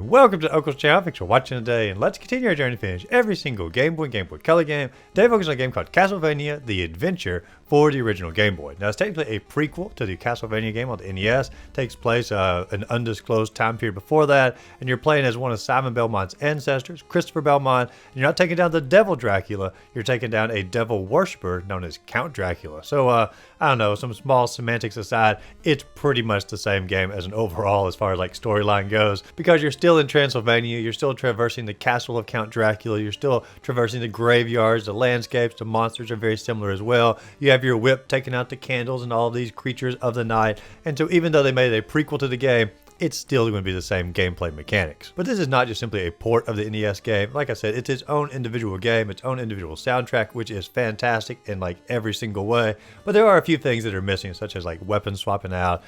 and welcome to Uncle's channel. Thanks for watching today, and let's continue our journey to finish every single Game Boy and Game Boy Color game. Today focus on a game called Castlevania: The Adventure for the original Game Boy. Now it's technically a prequel to the Castlevania game on the NES. It takes place an undisclosed time period before that, and you're playing as one of Simon Belmont's ancestors, Christopher Belmont, and you're not taking down the devil Dracula, you're taking down a devil worshipper known as Count Dracula. So I don't know, some small semantics aside, it's pretty much the same game as an overall as far as like storyline goes, because you're still in Transylvania, you're still traversing the castle of Count Dracula, you're still traversing the graveyards, the landscapes, the monsters are very similar as well. You have your whip taking out the candles and all of these creatures of the night, and so even though they made a prequel to the game, it's still going to be the same gameplay mechanics. But this is not just simply a port of the NES game. Like I said, it's its own individual game, its own individual soundtrack, which is fantastic in like every single way. But there are a few things that are missing, such as like weapons swapping out,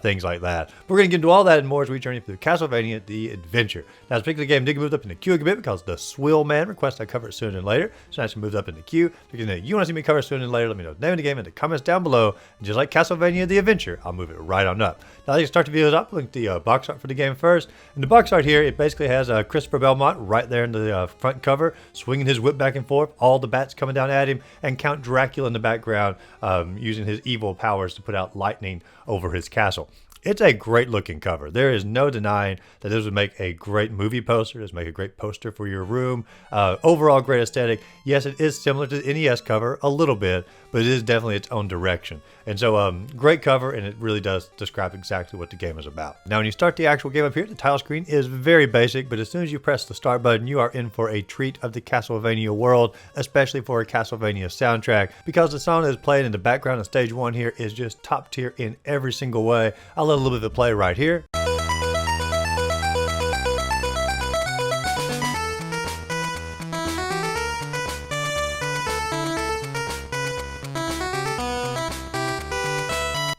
things like that. We're going to get into all that and more as we journey through Castlevania: The Adventure. Now, speaking of the game, did get moved up in the queue a bit because the Swill Man requests I cover it sooner than later. So I actually moved up in the queue. If you want to see me cover it sooner than later, let me know the name of the game in the comments down below. And just like Castlevania: The Adventure, I'll move it right on up. Now, let's start the videos up. Link the box art for the game first. And the box art here, it basically has Christopher Belmont right there in the front cover, swinging his whip back and forth, all the bats coming down at him, and Count Dracula in the background using his evil powers to put out lightning over his castle. It's a great looking cover. There is no denying that this would make a great movie poster. This would make a great poster for your room. Overall, great aesthetic. Yes, it is similar to the NES cover a little bit, but it is definitely its own direction. And so, great cover, and it really does describe exactly what the game is about. Now, when you start the actual game up here, the title screen is very basic, but as soon as you press the start button, you are in for a treat of the Castlevania world, especially for a Castlevania soundtrack, because the song that is playing in the background of stage 1 here is just top tier in every single way. I'll let a little bit of it play right here.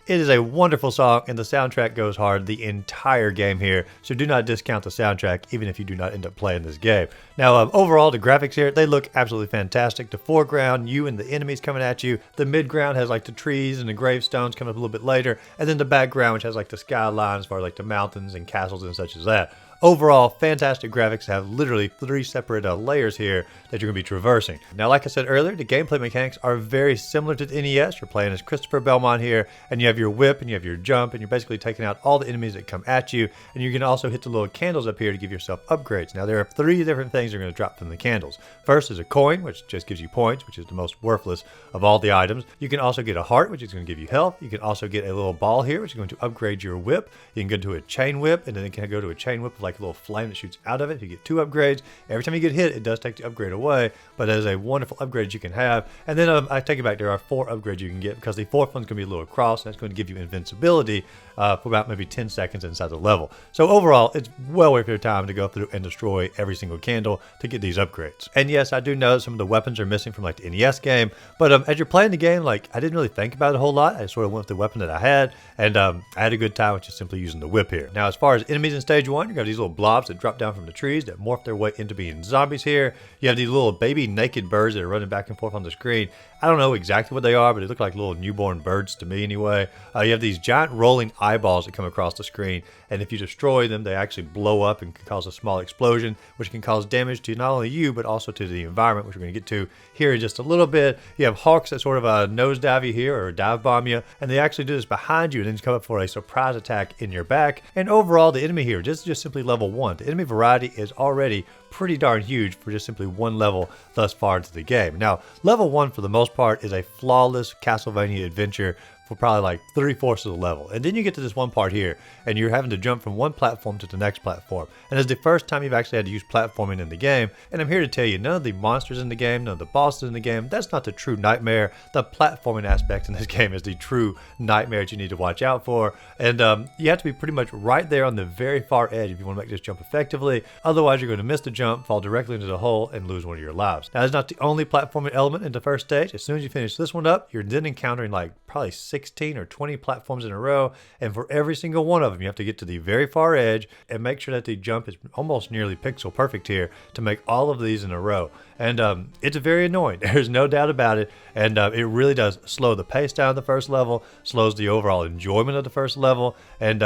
It is a wonderful song, and the soundtrack goes hard the entire game here, so do not discount the soundtrack even if you do not end up playing this game. Now, overall, the graphics here, they look absolutely fantastic. The foreground, you and the enemies coming at you. The midground has like the trees and the gravestones coming up a little bit later, and then the background, which has like the skyline as far as like the mountains and castles and such as that. Overall, fantastic graphics. Have literally 3 separate layers here that you're going to be traversing. Now, like I said earlier, the gameplay mechanics are very similar to the NES. You're playing as Christopher Belmont here, and you have your whip and you have your jump, and you're basically taking out all the enemies that come at you, and you can also hit the little candles up here to give yourself upgrades. Now, there are 3 different things you're going to drop from the candles. First is a coin, which just gives you points, which is the most worthless of all the items. You can also get a heart, which is going to give you health. You can also get a little ball here, which is going to upgrade your whip. You can go to a chain whip, and then it can go to a chain whip with like a little flame that shoots out of it. You get 2 upgrades. Every time you get hit, it does take the upgrade away, but that is a wonderful upgrade you can have. And then I take it back, there are 4 upgrades you can get, because the 4th one's going to be a little cross, and that's going to give you invincibility for about maybe 10 seconds inside the level. So overall, it's well worth your time to go through and destroy every single candle to get these upgrades. And yes, I do know some of the weapons are missing from like the NES game, but as you're playing the game, like I didn't really think about it a whole lot. I just sort of went with the weapon that I had, and I had a good time with just simply using the whip here. Now, as far as enemies in stage 1, you got these little blobs that drop down from the trees that morph their way into being zombies here. You have these little baby naked birds that are running back and forth on the screen. I don't know exactly what they are, but they look like little newborn birds to me anyway. You have these giant rolling eyeballs that come across the screen, and if you destroy them, they actually blow up and can cause a small explosion, which can cause damage to not only you, but also to the environment, which we're going to get to here in just a little bit. You have hawks that sort of nosedive you here, or dive bomb you, and they actually do this behind you and then come up for a surprise attack in your back. And overall, the enemy here, this is just simply level 1. The enemy variety is already pretty darn huge for just simply 1 level thus far into the game. Now, level 1 for the most part is a flawless Castlevania adventure for probably like 3/4 of the level. And then you get to this one part here, and you're having to jump from one platform to the next platform. And it's the first time you've actually had to use platforming in the game. And I'm here to tell you, none of the monsters in the game, none of the bosses in the game, that's not the true nightmare. The platforming aspect in this game is the true nightmare that you need to watch out for. And you have to be pretty much right there on the very far edge if you want to make this jump effectively. Otherwise, you're going to miss the jump, fall directly into the hole, and lose one of your lives. Now, that's not the only platforming element in the first stage. As soon as you finish this one up, you're then encountering like probably 16 or 20 platforms in a row, and for every single one of them you have to get to the very far edge and make sure that the jump is almost nearly pixel perfect here to make all of these in a row. And it's very annoying, there's no doubt about it, and it really does slow the pace down of the first level, slows the overall enjoyment of the first level, and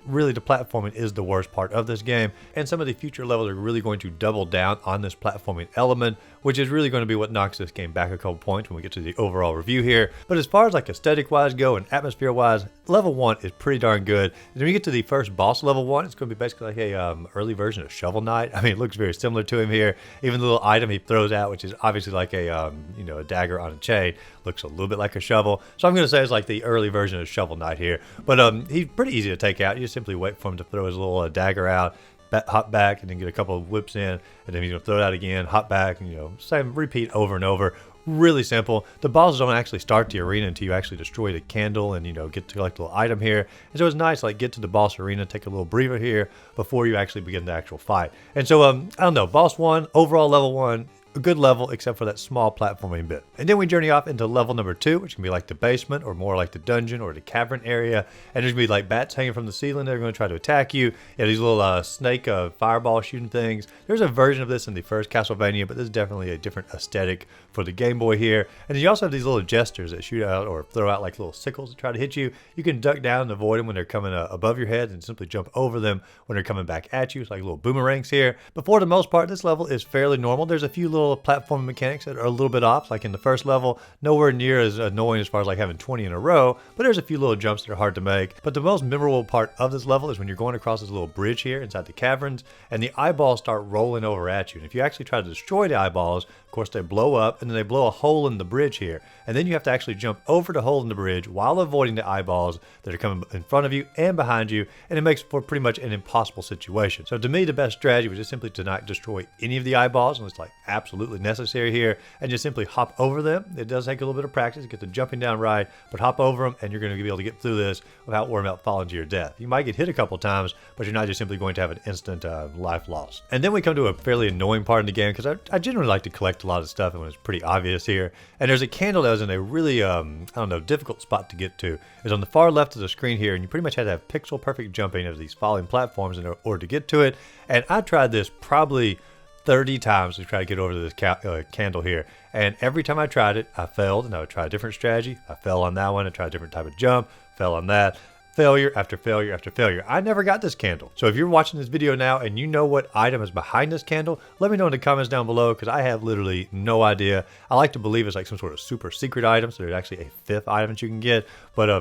really the platforming is the worst part of this game, and some of the future levels are really going to double down on this platforming element, which is really going to be what knocks this game back a couple points when we get to the overall review here. But as far as like aesthetic wise go and atmosphere wise, level 1 is pretty darn good. And when you get to the first boss, level 1, it's going to be basically like a early version of Shovel Knight. I mean, it looks very similar to him here. Even the little item he throws out, which is obviously like a a dagger on a chain, looks a little bit like a shovel. So I'm going to say it's like the early version of Shovel Knight here. But he's pretty easy to take out. You just simply wait for him to throw his little dagger out, hop back, and then get a couple of whips in, and then he's going to throw it out again, hop back, and same repeat over and over. Really simple. The bosses don't actually start the arena until you actually destroy the candle and get to collect a little item here. And so it's nice, like, get to the boss arena, take a little breather here before you actually begin the actual fight. And so I don't know, boss 1, overall level 1, a good level except for that small platforming bit. And then we journey off into level number 2, which can be like the basement or more like the dungeon or the cavern area. And there's gonna be like bats hanging from the ceiling. They're gonna try to attack you. These little snake fireball shooting things. There's a version of this in the first Castlevania, but this is definitely a different aesthetic for the Game Boy here. And then you also have these little jesters that shoot out or throw out like little sickles to try to hit you. You can duck down and avoid them when they're coming above your head and simply jump over them when they're coming back at you. It's like little boomerangs here. But for the most part, this level is fairly normal. There's a few little platforming mechanics that are a little bit off, like in the first level, nowhere near as annoying as far as like having 20 in a row, but there's a few little jumps that are hard to make. But the most memorable part of this level is when you're going across this little bridge here inside the caverns, and the eyeballs start rolling over at you. And if you actually try to destroy the eyeballs, of course they blow up, and then they blow a hole in the bridge here. And then you have to actually jump over the hole in the bridge while avoiding the eyeballs that are coming in front of you and behind you, and it makes for pretty much an impossible situation. So to me, the best strategy was just simply to not destroy any of the eyeballs, and it's like absolutely necessary here, and just simply hop over them. It does take a little bit of practice to get the jumping down right, but hop over them and you're going to be able to get through this without worrying about falling to your death. You might get hit a couple times, but you're not just simply going to have an instant life loss. And then we come to a fairly annoying part in the game, because I generally like to collect a lot of stuff, and it's pretty obvious here. And there's a candle that was in a really, I don't know, difficult spot to get to. It's on the far left of the screen here, and you pretty much had to have pixel perfect jumping of these falling platforms in order to get to it. And I tried this probably 30 times to try to get over to this candle here, and every time I tried it, I failed, and I would try a different strategy. I fell on that one, I tried a different type of jump, fell on that. Failure after failure after failure. I never got this candle. So if you're watching this video now and you know what item is behind this candle, let me know in the comments down below, because I have literally no idea. I like to believe it's like some sort of super secret item, so there's actually a 5th item that you can get, but I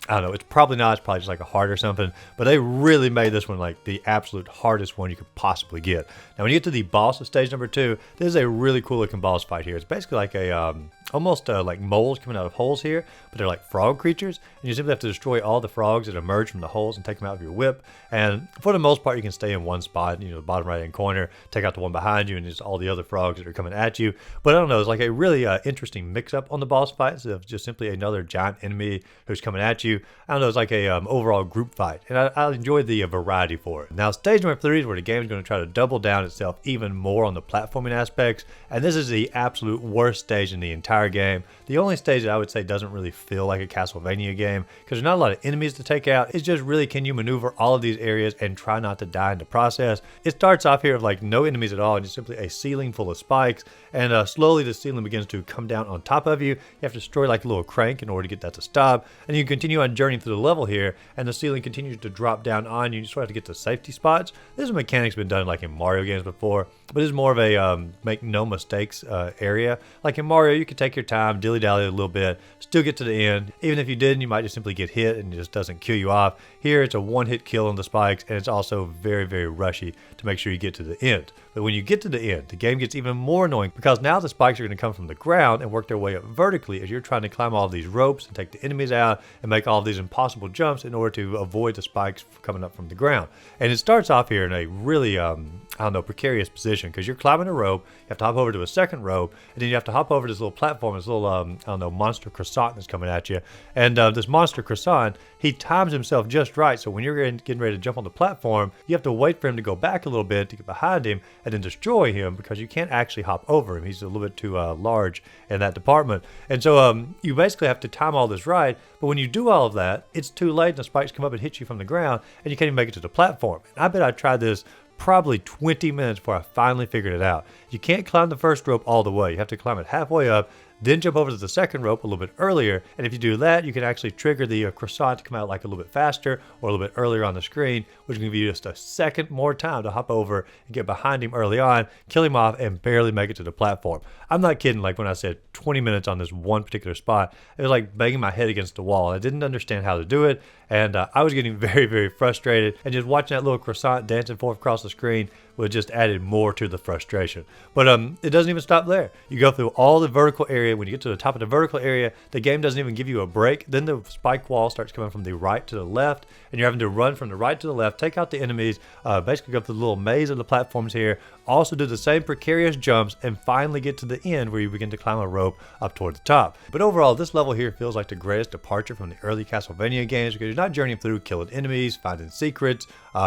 don't know, it's probably not, it's probably just like a heart or something, but they really made this one like the absolute hardest one you could possibly get. Now when you get to the boss of stage number 2, this is a really cool looking boss fight here. It's basically like a almost like moles coming out of holes here, but they're like frog creatures, and you simply have to destroy all the frogs that emerge from the holes and take them out with your whip. And for the most part, you can stay in one spot, the bottom right hand corner, take out the one behind you, and just all the other frogs that are coming at you. But I don't know, it's like a really interesting mix-up on the boss fight, instead of just simply another giant enemy who's coming at you. I don't know, it's like a overall group fight, and I enjoyed the variety for it. Now stage number 3 is where the game is going to try to double down itself even more on the platforming aspects, and this is the absolute worst stage in the entire game. The only stage that I would say doesn't really feel like a Castlevania game, because there's not a lot of enemies to take out. It's just really, can you maneuver all of these areas and try not to die in the process. It starts off here with like no enemies at all, and just simply a ceiling full of spikes, and slowly the ceiling begins to come down on top of you. You have to destroy like a little crank in order to get that to stop, and you continue on journeying through the level here, and the ceiling continues to drop down on you. You just have to get to safety spots. This mechanic's been done like in Mario games before, but it's more of a make no mistakes area. Like in Mario, you can take your time, dilly-dally a little bit, still get to the end. Even if you didn't, you might just simply get hit and it just doesn't kill you off. Here, it's a one-hit kill on the spikes, and it's also very, very rushy to make sure you get to the end. But when you get to the end, the game gets even more annoying, because now the spikes are going to come from the ground and work their way up vertically as you're trying to climb all of these ropes and take the enemies out and make all of these impossible jumps in order to avoid the spikes coming up from the ground. And it starts off here in a really, I don't know, precarious position, because you're climbing a rope, you have to hop over to a second rope, and then you have to hop over this little platform, this little, I don't know, monster croissant that's coming at you. And this monster croissant, he times himself just right, so when you're getting ready to jump on the platform, you have to wait for him to go back a little bit to get behind him and then destroy him, because you can't actually hop over him. He's a little bit too large in that department. And so you basically have to time all this right, but when you do all of that, it's too late and the spikes come up and hit you from the ground, and you can't even make it to the platform. And I bet I tried this probably 20 minutes before I finally figured it out. You can't climb the first rope all the way. You have to climb it halfway up, then jump over to the second rope a little bit earlier. And if you do that, you can actually trigger the croissant to come out like a little bit faster or a little bit earlier on the screen, which can give you just a second more time to hop over and get behind him early on, kill him off, and barely make it to the platform. I'm not kidding, like when I said 20 minutes on this one particular spot, it was like banging my head against the wall. I didn't understand how to do it, and I was getting very, very frustrated, and just watching that little croissant dancing forth across the screen would just added more to the frustration. But it doesn't even stop there. You go through all the vertical area. When you get to the top of the vertical area, the game doesn't even give you a break. Then the spike wall starts coming from the right to the left, and you're having to run from the right to the left, take out the enemies, basically go through the little maze of the platforms here, also do the same precarious jumps, and finally get to the end where you begin to climb a rope up toward the top. But overall, this level here feels like the greatest departure from the early Castlevania games, because you're not journeying through killing enemies, finding secrets,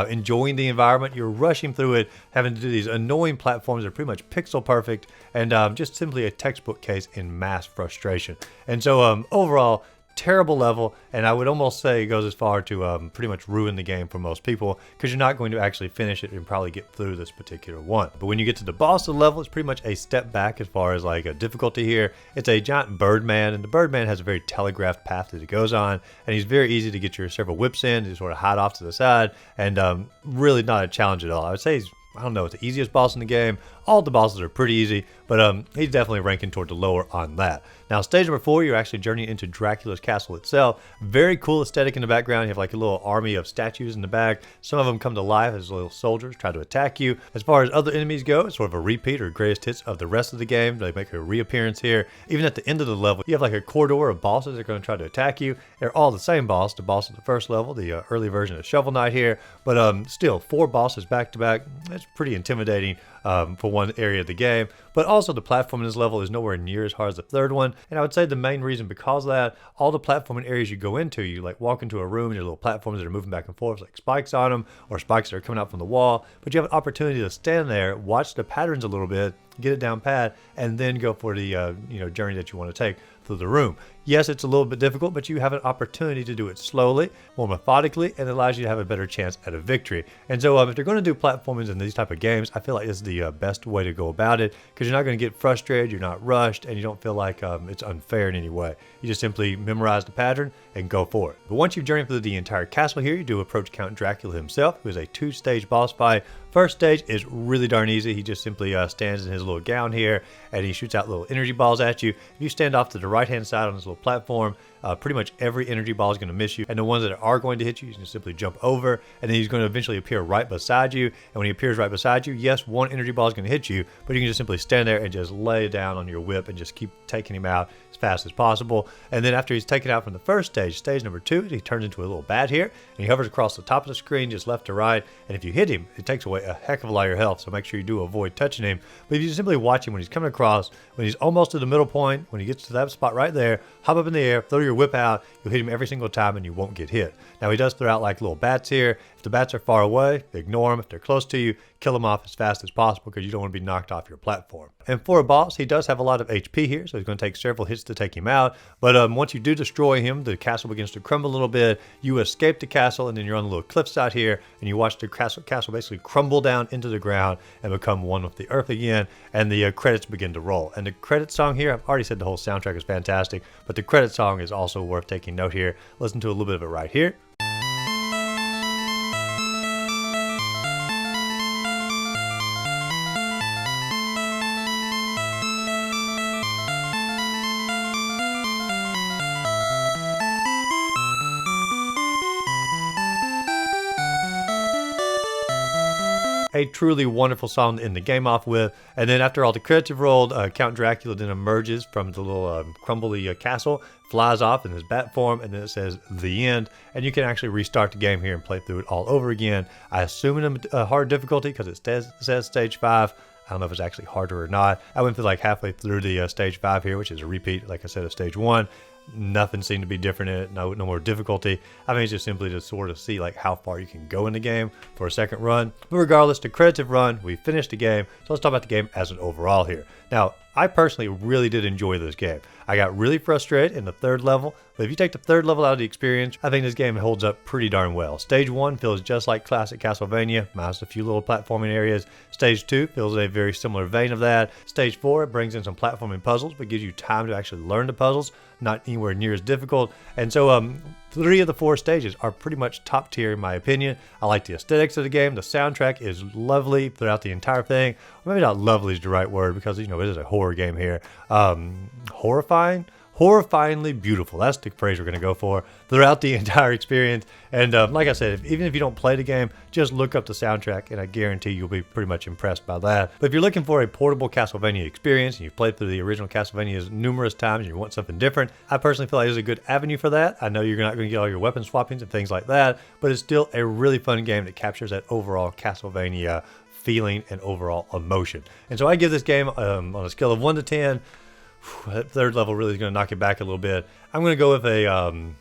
enjoying the environment. You're rushing through it, having to do these annoying platforms that are pretty much pixel perfect, and just simply a textbook case in mass frustration. And so overall, terrible level, and I would almost say it goes as far to pretty much ruin the game for most people, because you're not going to actually finish it and probably get through this particular one. But when you get to the boss of the level, it's pretty much a step back as far as like a difficulty here. It's a giant Birdman, and the Birdman has a very telegraphed path that it goes on, and he's very easy to get your several whips in, to sort of hide off to the side, and really not a challenge at all. I would say he's, I don't know, it's the easiest boss in the game. All the bosses are pretty easy, but he's definitely ranking toward the lower on that. Now, stage number 4, you're actually journeying into Dracula's castle itself. Very cool aesthetic in the background. You have like a little army of statues in the back. Some of them come to life as little soldiers try to attack you. As far as other enemies go, it's sort of a repeat or greatest hits of the rest of the game. They make a reappearance here. Even at the end of the level, you have like a corridor of bosses that are going to try to attack you. They're all the same boss. The boss of the first level, the early version of Shovel Knight here, but still 4 bosses back to back. That's pretty intimidating for one area of the game. But also the platform in this level is nowhere near as hard as the third one, and I would say the main reason because of that, all the platforming areas you go into, you like walk into a room and there's little platforms that are moving back and forth, like spikes on them or spikes that are coming out from the wall, but you have an opportunity to stand there, watch the patterns a little bit, get it down pat, and then go for the journey that you want to take through the room. Yes, it's a little bit difficult, but you have an opportunity to do it slowly, more methodically, and it allows you to have a better chance at a victory. And so if you're going to do platforming in these type of games, I feel like this is the best way to go about it, because you're not going to get frustrated, you're not rushed, and you don't feel like it's unfair in any way. You just simply memorize the pattern and go for it. But once you've journeyed through the entire castle here, you do approach Count Dracula himself, who is a 2-stage boss fight. First stage is really darn easy. He just simply stands in his little gown here, and he shoots out little energy balls at you. If you stand off to the right-hand side on this little platform, pretty much every energy ball is going to miss you, and the ones that are going to hit you, you can simply jump over, and then he's going to eventually appear right beside you. And when he appears right beside you, yes, one energy ball is going to hit you, but you can just simply stand there and just lay down on your whip and just keep taking him out as fast as possible. And then after he's taken out from the first stage, stage number 2, he turns into a little bat here, and he hovers across the top of the screen, just left to right. And if you hit him, it takes away a heck of a lot of your health, so make sure you do avoid touching him. But if you simply watch him when he's coming across, when he's almost to the middle point, when he gets to that spot right there, hop up in the air, throw your whip out, you'll hit him every single time and you won't get hit. Now he does throw out like little bats here. If the bats are far away, ignore them. If they're close to you, kill them off as fast as possible, because you don't want to be knocked off your platform. And for a boss, he does have a lot of HP here, so he's going to take several hits to take him out. But once you do destroy him, the castle begins to crumble a little bit. You escape the castle, and then you're on the little cliffside here, and you watch the castle basically crumble down into the ground and become one with the earth again, and the credits begin to roll. And the credit song here, I've already said the whole soundtrack is fantastic, but the credit song is also worth taking note here. Listen to a little bit of it right here. A truly wonderful song to end the game off with. And then after all the credits have rolled, Count Dracula then emerges from the little crumbly castle, flies off in his bat form, and then it says the end. And you can actually restart the game here and play through it all over again. I assume in a hard difficulty, because it says stage 5. I don't know if it's actually harder or not. I went through like halfway through the stage 5 here, which is a repeat, like I said, of stage 1. Nothing seemed to be different in it, no more difficulty. I mean, it's just simply to sort of see like how far you can go in the game for a second run. But regardless, the credits have run, we finished the game, so let's talk about the game as an overall here. Now, I personally really did enjoy this game. I got really frustrated in the third level, but if you take the third level out of the experience, I think this game holds up pretty darn well. Stage 1 feels just like classic Castlevania, minus a few little platforming areas. Stage 2 feels a very similar vein of that. Stage 4, it brings in some platforming puzzles, but gives you time to actually learn the puzzles, not anywhere near as difficult. And so 3 of the 4 stages are pretty much top tier in my opinion. I like the aesthetics of the game. The soundtrack is lovely throughout the entire thing. Maybe not lovely is the right word because, you know, it is a horror game here. Horrifyingly beautiful. That's the phrase we're going to go for throughout the entire experience. And like I said, even if you don't play the game, just look up the soundtrack and I guarantee you'll be pretty much impressed by that. But if you're looking for a portable Castlevania experience and you've played through the original Castlevanias numerous times and you want something different, I personally feel like there's a good avenue for that. I know you're not going to get all your weapon swappings and things like that, but it's still a really fun game that captures that overall Castlevania feeling and overall emotion. And so I give this game on a scale of 1 to 10. That third level really is going to knock it back a little bit. I'm going to go with a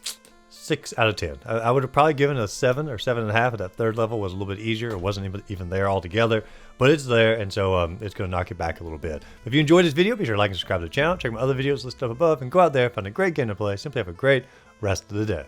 6 out of 10. I would have probably given it a 7 or 7.5 if that third level was a little bit easier. It wasn't even there altogether, but it's there, and so it's going to knock it back a little bit. If you enjoyed this video, be sure to like and subscribe to the channel. Check my other videos listed up above, and go out there, find a great game to play. Simply have a great rest of the day.